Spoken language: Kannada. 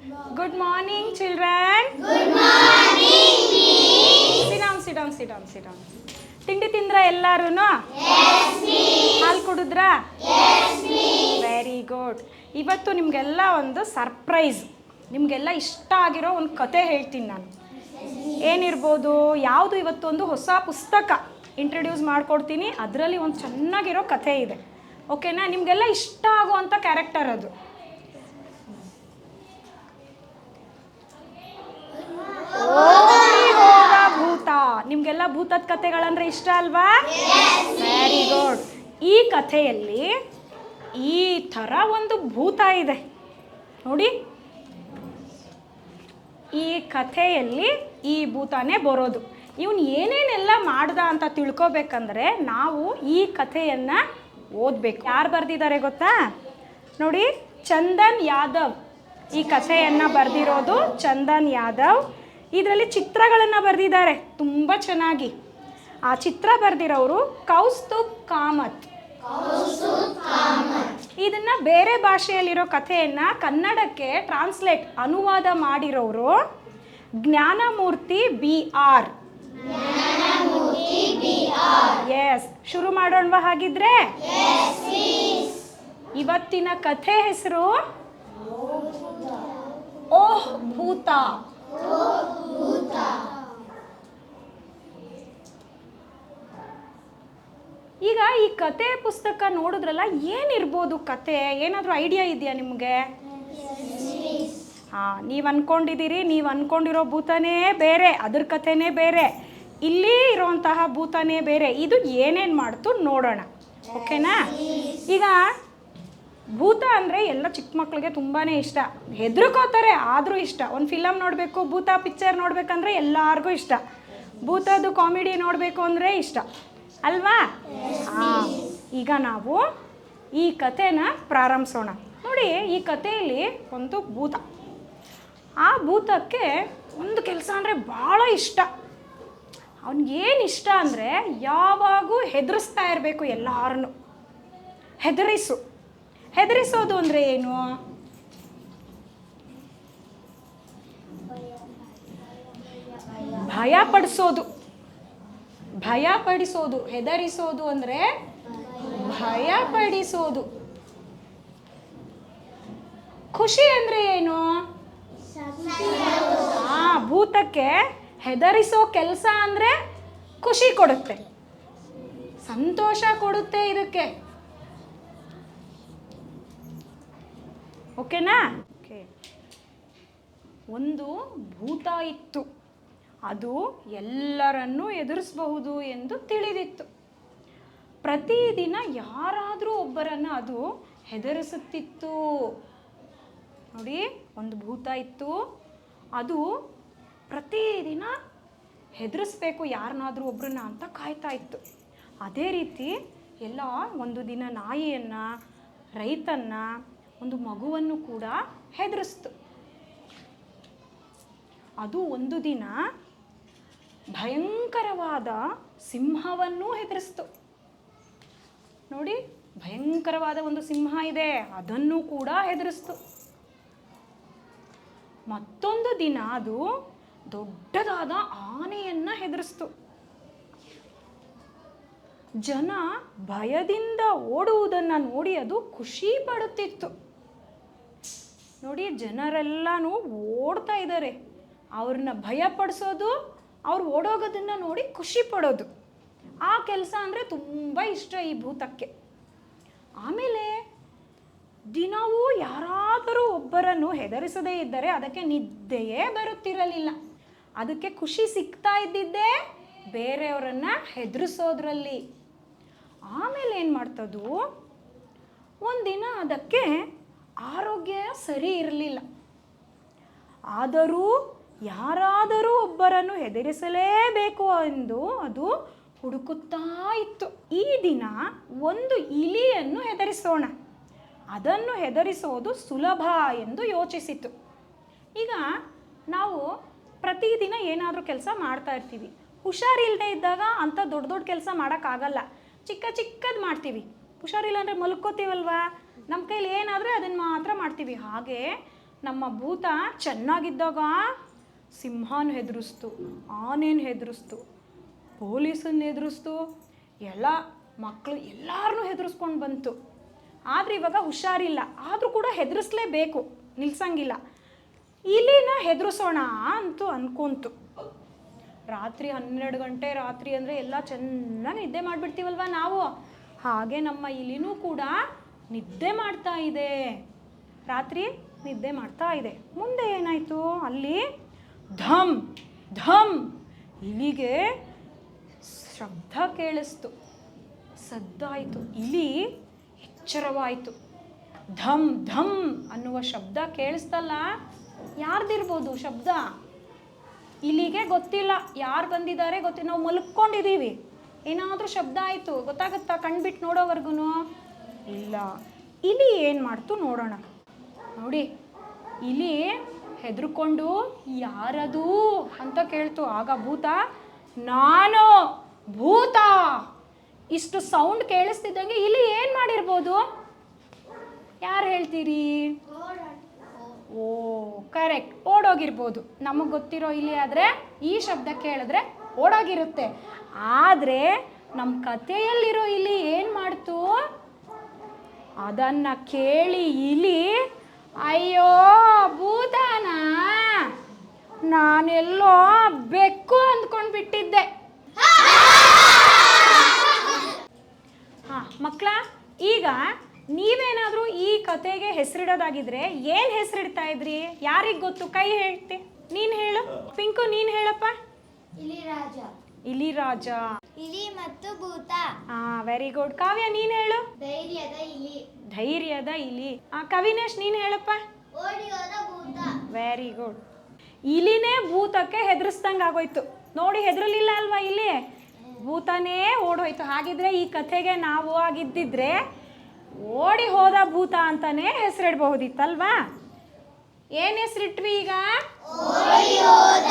Good morning, children. Good morning, Miss. Sit down. ತಿಂಡಿ ತಿಂದ್ರ ಎಲ್ಲಾರು? Yes, Miss. ಹಾಲು ಕುಡಿದ್ರಾ? Yes, Miss. Very good. ಇವತ್ತು ನಿಮಗೆಲ್ಲ ಒಂದು ಸರ್ಪ್ರೈಸ್, ನಿಮಗೆಲ್ಲ ಇಷ್ಟ ಆಗಿರೋ ಒಂದು ಕತೆ ಹೇಳ್ತೀನಿ ನಾನು. ಏನಿರ್ಬೋದು, ಯಾವುದು ಇವತ್ತು ಒಂದು ಹೊಸ ಪುಸ್ತಕ ಇಂಟ್ರೊಡ್ಯೂಸ್ ಮಾಡಿಕೊಡ್ತೀನಿ. ಅದರಲ್ಲಿ ಒಂದು ಚೆನ್ನಾಗಿರೋ ಕಥೆ ಇದೆ. ಓಕೆನಾ? ನಿಮಗೆಲ್ಲ ಇಷ್ಟ ಆಗುವಂಥ ಕ್ಯಾರೆಕ್ಟರ್ ಅದು. ಭೂತ. ನಿಮಗೆಲ್ಲ ಭೂತದ ಕಥೆಗಳಂದ್ರೆ ಇಷ್ಟ ಅಲ್ವಾ? Very good. ಈ ಕಥೆಯಲ್ಲಿ ಈ ಥರ ಒಂದು ಭೂತ ಇದೆ ನೋಡಿ. ಈ ಕಥೆಯಲ್ಲಿ ಈ ಭೂತನೇ ಬರೋದು. ಇವನು ಏನೇನೆಲ್ಲ ಮಾಡ್ದ ಅಂತ ತಿಳ್ಕೊಬೇಕಂದ್ರೆ ನಾವು ಈ ಕಥೆಯನ್ನು ಓದಬೇಕು. ಯಾರು ಬರೆದಿದ್ದಾರೆ ಗೊತ್ತಾ? ನೋಡಿ, ಚಂದನ್ ಯಾದವ್ ಈ ಕಥೆಯನ್ನು ಬರೆದಿರೋದು. ಚಂದನ್ ಯಾದವ್ ಇದರಲ್ಲಿ ಚಿತ್ರಗಳನ್ನು ಬರೆದಿದ್ದಾರೆ ತುಂಬ ಚೆನ್ನಾಗಿ. ಆ ಚಿತ್ರ ಬರೆದಿರೋರು ಕೌಸ್ತುಭ್ ಕಾಮತ್. ಇದನ್ನು ಬೇರೆ ಭಾಷೆಯಲ್ಲಿರೋ ಕಥೆಯನ್ನು ಕನ್ನಡಕ್ಕೆ ಟ್ರಾನ್ಸ್ಲೇಟ್ ಅನುವಾದ ಮಾಡಿರೋರು ಜ್ಞಾನಮೂರ್ತಿ BR. ಎಸ್, ಶುರು ಮಾಡೋಣವಾ ಹಾಗಿದ್ರೆ? ಇವತ್ತಿನ ಕಥೆ ಹೆಸರು ಓಹ್ ಭೂತ. ಈಗ ಈ ಕತೆ ಪುಸ್ತಕ ನೋಡಿದ್ರಲ್ಲ, ಏನಿರ್ಬೋದು ಕತೆ? ಏನಾದರೂ ಐಡಿಯಾ ಇದೆಯಾ ನಿಮಗೆ? ನೀವು ಅಂದ್ಕೊಂಡಿದ್ದೀರಿ, ನೀವು ಅಂದ್ಕೊಂಡಿರೋ ಭೂತನೇ ಬೇರೆ, ಅದ್ರ ಕಥೆನೇ ಬೇರೆ, ಇಲ್ಲಿ ಇರೋಂತಹ ಭೂತನೇ ಬೇರೆ. ಇದು ಏನೇನು ಮಾಡ್ತು ನೋಡೋಣ, ಓಕೆನಾ? ಈಗ ಭೂತ ಅಂದರೆ ಎಲ್ಲ ಚಿಕ್ಕ ಮಕ್ಕಳಿಗೆ ತುಂಬಾ ಇಷ್ಟ, ಹೆದರ್ಕೋತಾರೆ ಆದರೂ ಇಷ್ಟ. ಒಂದು ಫಿಲಮ್ ನೋಡಬೇಕು, ಭೂತ ಪಿಕ್ಚರ್ ನೋಡಬೇಕಂದ್ರೆ ಎಲ್ಲರಿಗೂ ಇಷ್ಟ. ಭೂತದ್ದು ಕಾಮಿಡಿ ನೋಡಬೇಕು ಅಂದರೆ ಇಷ್ಟ ಅಲ್ವಾ? ಈಗ ನಾವು ಈ ಕಥೆನ ಪ್ರಾರಂಭಿಸೋಣ. ನೋಡಿ, ಈ ಕಥೆಯಲ್ಲಿ ಒಂದು ಭೂತ. ಆ ಭೂತಕ್ಕೆ ಒಂದು ಕೆಲಸ ಅಂದರೆ ಭಾಳ ಇಷ್ಟ. ಅವನಿಗೇನು ಇಷ್ಟ ಅಂದರೆ ಯಾವಾಗೂ ಹೆದರಿಸ್ತಾ ಇರಬೇಕು ಎಲ್ಲರನ್ನು. ಹೆದರಿಸೋದು ಅಂದರೆ ಏನು? ಭಯಪಡಿಸೋದು. ಹೆದರಿಸೋದು ಅಂದರೆ ಭಯಪಡಿಸೋದು. ಖುಷಿ ಅಂದರೆ ಏನು? ಭೂತಕ್ಕೆ ಹೆದರಿಸೋ ಕೆಲಸ ಅಂದರೆ ಖುಷಿ ಕೊಡುತ್ತೆ, ಸಂತೋಷ ಕೊಡುತ್ತೆ ಇದಕ್ಕೆ. ಓಕೆನಾ? ಓಕೆ. ಒಂದು ಭೂತ ಇತ್ತು. ಅದು ಎಲ್ಲರನ್ನೂ ಎದುರಿಸಬಹುದು ಎಂದು ತಿಳಿದಿತ್ತು. ಪ್ರತಿದಿನ ಯಾರಾದರೂ ಒಬ್ಬರನ್ನು ಅದು ಹೆದರಿಸುತ್ತಿತ್ತು. ನೋಡಿ, ಒಂದು ಭೂತ ಇತ್ತು. ಅದು ಪ್ರತಿದಿನ ಹೆದರಿಸ್ಬೇಕು ಯಾರನ್ನಾದರೂ ಒಬ್ಬರನ್ನ ಅಂತ ಕಾಯ್ತಾ ಇತ್ತು. ಅದೇ ರೀತಿ ಎಲ್ಲ ಒಂದು ದಿನ ನಾಯಿಯನ್ನು, ರೈತನ್ನು, ಒಂದು ಮಗುವನ್ನು ಕೂಡ ಹೆದರಿಸ್ತು. ಅದು ಒಂದು ದಿನ ಭಯಂಕರವಾದ ಸಿಂಹವನ್ನು ಹೆದರಿಸ್ತು. ನೋಡಿ, ಭಯಂಕರವಾದ ಒಂದು ಸಿಂಹ ಇದೆ, ಅದನ್ನು ಕೂಡ ಹೆದರಿಸ್ತು. ಮತ್ತೊಂದು ದಿನ ಅದು ದೊಡ್ಡದಾದ ಆನೆಯನ್ನು ಹೆದರಿಸ್ತು. ಜನ ಭಯದಿಂದ ಓಡುವುದನ್ನು ನೋಡಿ ಅದು ಖುಷಿ ಪಡುತ್ತಿತ್ತು. ನೋಡಿ, ಜನರೆಲ್ಲನೂ ಓಡ್ತಾ ಇದ್ದಾರೆ. ಅವ್ರನ್ನ ಭಯಪಡಿಸೋದು, ಅವ್ರು ಓಡೋಗೋದನ್ನು ನೋಡಿ ಖುಷಿ ಪಡೋದು, ಆ ಕೆಲಸ ಅಂದರೆ ತುಂಬ ಇಷ್ಟ ಈ ಭೂತಕ್ಕೆ. ಆಮೇಲೆ ದಿನವೂ ಯಾರಾದರೂ ಒಬ್ಬರನ್ನು ಹೆದರಿಸದೇ ಇದ್ದರೆ ಅದಕ್ಕೆ ನಿದ್ದೆಯೇ ಬರುತ್ತಿರಲಿಲ್ಲ. ಅದಕ್ಕೆ ಖುಷಿ ಸಿಗ್ತಾ ಇದ್ದಿದ್ದೇ ಬೇರೆಯವರನ್ನು ಹೆದರಿಸೋದ್ರಲ್ಲಿ. ಆಮೇಲೆ ಏನು ಮಾಡ್ತದು, ಒಂದಿನ ಅದಕ್ಕೆ ಆರೋಗ್ಯ ಸರಿ ಇರಲಿಲ್ಲ. ಆದರೂ ಯಾರಾದರೂ ಒಬ್ಬರನ್ನು ಹೆದರಿಸಲೇಬೇಕು ಎಂದು ಅದು ಹುಡುಕುತ್ತಾ ಇತ್ತು. ಈ ದಿನ ಒಂದು ಇಲಿಯನ್ನು ಹೆದರಿಸೋಣ, ಅದನ್ನು ಹೆದರಿಸೋದು ಸುಲಭ ಎಂದು ಯೋಚಿಸಿತು. ಈಗ ನಾವು ಪ್ರತಿದಿನ ಏನಾದರೂ ಕೆಲಸ ಮಾಡ್ತಾ ಇರ್ತೀವಿ. ಹುಷಾರಿಲ್ಲದೆ ಇದ್ದಾಗ ಅಂಥ ದೊಡ್ಡ ದೊಡ್ಡ ಕೆಲಸ ಮಾಡೋಕ್ಕಾಗಲ್ಲ, ಚಿಕ್ಕದು ಮಾಡ್ತೀವಿ. ಹುಷಾರಿಲ್ಲ ಅಂದರೆ ಮಲ್ಕೋತೀವಲ್ವಾ, ನಮ್ಮ ಕೈಲಿ ಏನಾದರೆ ಅದನ್ನು ಮಾತ್ರ ಮಾಡ್ತೀವಿ. ಹಾಗೆ ನಮ್ಮ ಭೂತ ಚೆನ್ನಾಗಿದ್ದಾಗ ಸಿಂಹನ ಹೆದರಿಸ್ತು, ಆನೆನ ಹೆದರಿಸ್ತು, ಪೊಲೀಸನ್ನ ಹೆದರಿಸ್ತು, ಎಲ್ಲ ಮಕ್ಕಳು ಎಲ್ಲರನ್ನೂ ಹೆದರಿಸ್ಕೊಂಡು ಬಂತು. ಆದರೆ ಇವಾಗ ಹುಷಾರಿಲ್ಲ, ಆದರೂ ಕೂಡ ಹೆದರಿಸ್ಲೇಬೇಕು, ನಿಲ್ಸಂಗಿಲ್ಲ. ಇಲಿನ ಹೆದರಿಸೋಣ ಅಂತೂ ಅನ್ಕೊಂತು. ರಾತ್ರಿ 12 ಗಂಟೆ ರಾತ್ರಿ ಅಂದರೆ ಎಲ್ಲ ಚೆನ್ನಾಗಿ ನಿದ್ದೆ ಮಾಡಿಬಿಡ್ತೀವಲ್ವ ನಾವು, ಹಾಗೆ ನಮ್ಮ ಇಲಿನೂ ಕೂಡ ನಿದ್ದೆ ಮಾಡ್ತಾ ಇದೆ. ರಾತ್ರಿ ನಿದ್ದೆ ಮಾಡ್ತಾ ಇದೆ. ಮುಂದೆ ಏನಾಯಿತು, ಅಲ್ಲಿ ಧಮ್ ಧಮ್ ಇಲಿಗೆ ಶಬ್ದ ಕೇಳಿಸ್ತು, ಸದ್ದಾಯಿತು. ಇಲಿ ಎಚ್ಚರವಾಯಿತು. ಧಮ್ ಧಮ್ ಅನ್ನುವ ಶಬ್ದ ಕೇಳಿಸ್ತಲ್ಲ, ಯಾರ್ದಿರ್ಬೋದು ಶಬ್ದ? ಇಲಿಗೆ ಗೊತ್ತಿಲ್ಲ ಯಾರು ಬಂದಿದ್ದಾರೆ, ಗೊತ್ತಿಲ್ಲ. ನಾವು ಮಲ್ಕೊಂಡಿದ್ದೀವಿ, ಏನಾದರೂ ಶಬ್ದ ಆಯಿತು ಗೊತ್ತಾಗುತ್ತಾ ಕಣ್ಬಿಟ್ಟು ನೋಡೋವರೆಗೂ? ಇಲ್ಲ. ಇಲಿ ಏನು ಮಾಡ್ತು ನೋಡೋಣ. ನೋಡಿ, ಇಲಿ ಹೆದರ್ಕೊಂಡು ಯಾರದು ಅಂತ ಕೇಳ್ತು. ಆಗ ಭೂತ, ನಾನು ಭೂತ. ಇಷ್ಟು ಸೌಂಡ್ ಕೇಳಿಸ್ತಿದ್ದಂಗೆ ಇಲಿ ಏನು ಮಾಡಿರ್ಬೋದು? ಯಾರು ಹೇಳ್ತೀರಿ? ಓ ಕರೆಕ್ಟ್, ಓಡೋಗಿರ್ಬೋದು. ನಮಗೆ ಗೊತ್ತಿರೋ ಇಲಿ ಆದರೆ ಈ ಶಬ್ದ ಕೇಳಿದ್ರೆ ಓಡೋಗಿರುತ್ತೆ. ಆದರೆ ನಮ್ಮ ಕಥೆಯಲ್ಲಿರೋ ಇಲಿ ಏನು ಮಾಡ್ತು? ಅದನ್ನು ಕೇಳಿ ಇಲಿ, ಅಯ್ಯೋ ಭೂತಾನ, ನಾನೆಲ್ಲೋ ಬೆಕ್ಕು ಅಂದ್ಕೊಂಡು ಬಿಟ್ಟಿದ್ದೆ. ಹಾಂ ಮಕ್ಕಳ, ಈಗ ನೀವೇನಾದರೂ ಈ ಕತೆಗೆ ಹೆಸರಿಡೋದಾಗಿದ್ರೆ ಏನು ಹೆಸರಿಡ್ತಾ ಇದ್ರಿ? ಯಾರಿಗೆ ಗೊತ್ತು? ಕೈ ಹೇಳ್ತಿ. ನೀನು ಹೇಳು. ಪಿಂಕು ನೀನು ಹೇಳಪ್ಪ. ಇಲಿರಾಜ. ಇಲಿರಾಜ. ಇಲಿ ಮತ್ತು ಭೂತ. Very good. ಕಾವ್ಯ ನೀನು ಹೇಳು. ಧೈರ್ಯದ ಇಲಿ. ಧೈರ್ಯದ ಇಲಿ. ಕವಿನೇಶ್ ನೀನು ಹೇಳಪ್ಪ. ಓಡಿ ಹೋದ ಭೂತ. Very good. ಇಲಿನೇ ಭೂತಕ್ಕೆ ಹೆದರಿಸ್ದಂಗೆ ಆಗೋಯ್ತು. ನೋಡಿ, ಹೆದರಲಿಲ್ಲ ಅಲ್ವಾ ಇಲ್ಲಿ? ಭೂತನೇ ಓಡೋಯ್ತು. ಹಾಗಿದ್ರೆ ಈ ಕಥೆಗೆ ನಾವು ಆಗಿದ್ದಿದ್ರೆ ಓಡಿ ಹೋದ ಭೂತ ಅಂತಾನೆ ಹೆಸರಿಡಬಹುದಿತ್ತಲ್ವಾ? ಏನು ಹೆಸರಿಟ್ವಿ ಈಗ? ಓಡಿ ಹೋದ